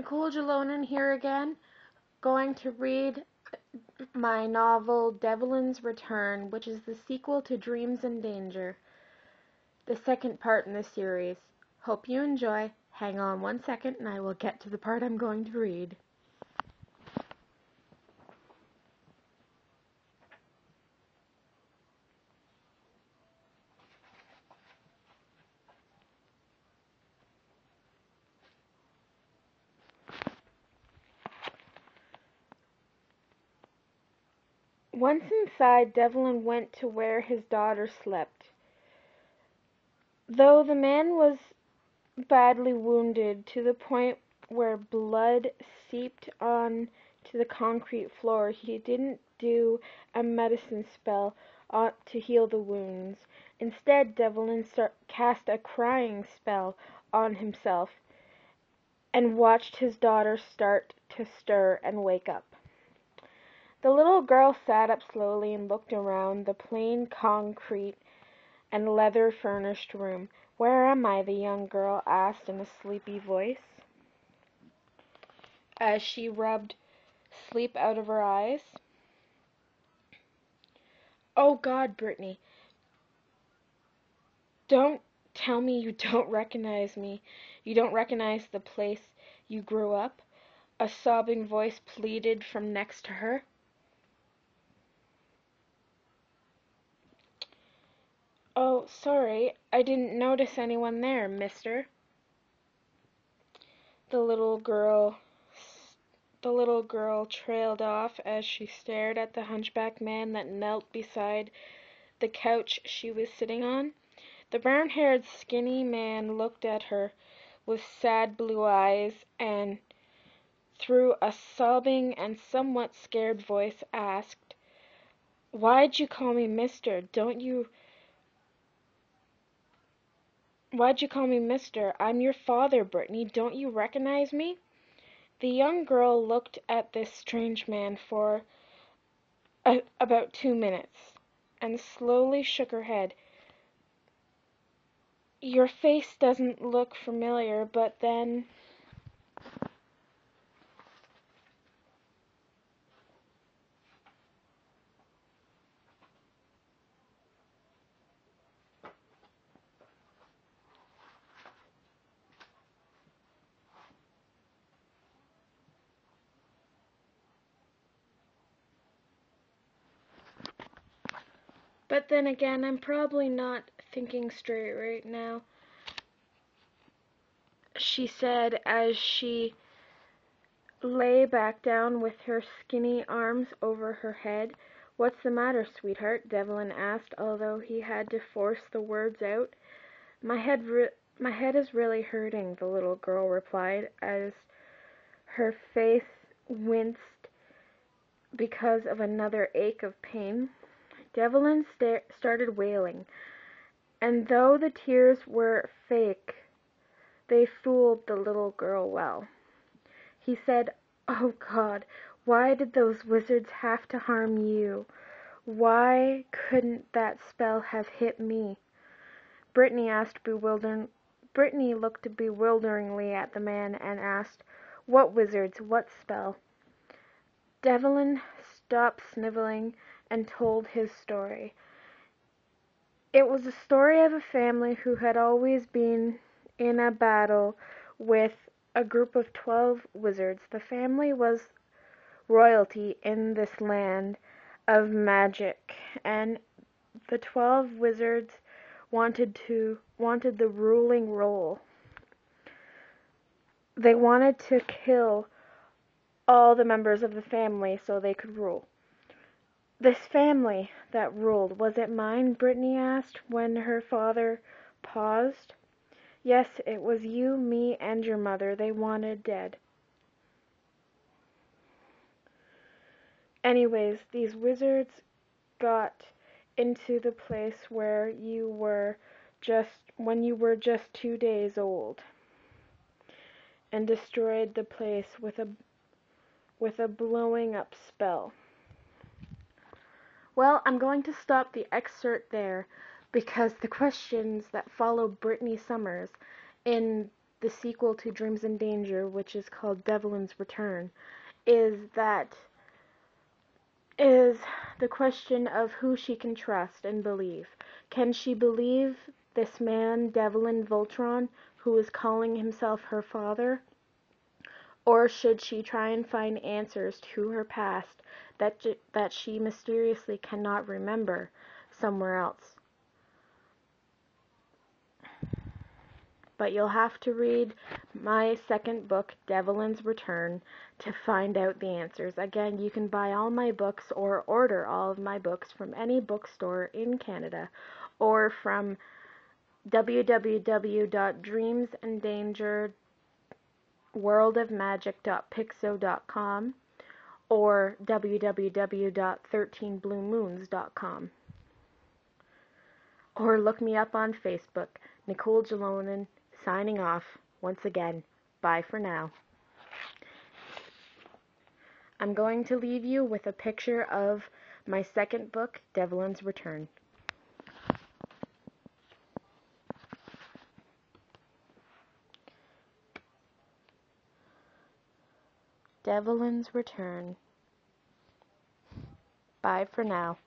Nicole here again, going to read my novel Devolins Return, which is the sequel to Dreams in Danger, the second part in the series. Hope you enjoy. Hang on 1 second and I will get to the part I'm going to read. Once inside, Devlin went to where his daughter slept. Though the man was badly wounded to the point where blood seeped on to the concrete floor, he didn't do a medicine spell to heal the wounds. Instead, Devolin cast a crying spell on himself and watched his daughter start to stir and wake up. The little girl sat up slowly and looked around the plain concrete and leather-furnished room. "Where am I?" the young girl asked in a sleepy voice, as she rubbed sleep out of her eyes. "Oh God, Britney, don't tell me you don't recognize me. You don't recognize the place you grew up," a sobbing voice pleaded from next to her. "Oh, sorry, I didn't notice anyone there, mister." The little girl trailed off as she stared at the hunchback man that knelt beside the couch she was sitting on. The brown-haired, skinny man looked at her with sad blue eyes and, through a sobbing and somewhat scared voice, asked, Why'd you call me mister? I'm your father, Britney. Don't you recognize me?" The young girl looked at this strange man for about 2 minutes, and slowly shook her head. "Your face doesn't look familiar, but then..." "But then again, I'm probably not thinking straight right now," she said as she lay back down with her skinny arms over her head. "What's the matter, sweetheart?" Devlin asked, although he had to force the words out. My head is really hurting," the little girl replied, as her face winced because of another ache of pain. Devlin started wailing, and though the tears were fake, they fooled the little girl well. He said, "Oh God, why did those wizards have to harm you? Why couldn't that spell have hit me?" Britney looked bewilderingly at the man and asked, "What wizards? What spell?" Devlin stopped sniveling and told his story. It was the story of a family who had always been in a battle with a group of 12 wizards. The family was royalty in this land of magic, and the 12 wizards wanted the ruling role. They wanted to kill all the members of the family so they could rule. "This family that ruled, was it mine?" Britney asked when her father paused. "Yes, it was you, me, and your mother they wanted dead. Anyways, these wizards got into the place where you were when you were just 2 days old, and destroyed the place with a blowing up spell." Well, I'm going to stop the excerpt there because the questions that follow Britney Summers in the sequel to Dreams in Danger, which is called Devolins Return, is the question of who she can trust and believe. Can she believe this man, Devolin Voltron, who is calling himself her father? Or should she try and find answers to her past that she mysteriously cannot remember somewhere else? But you'll have to read my second book, Devolins Return, to find out the answers. Again, you can buy all my books or order all of my books from any bookstore in Canada or from www.dreamsanddangerworldofmagic.pixo.com or www.13bluemoons.com. Or look me up on Facebook, Nicole Jalonen, signing off. Once again, bye for now. I'm going to leave you with a picture of my second book, Devolins Return. Devolins Return. Bye for now.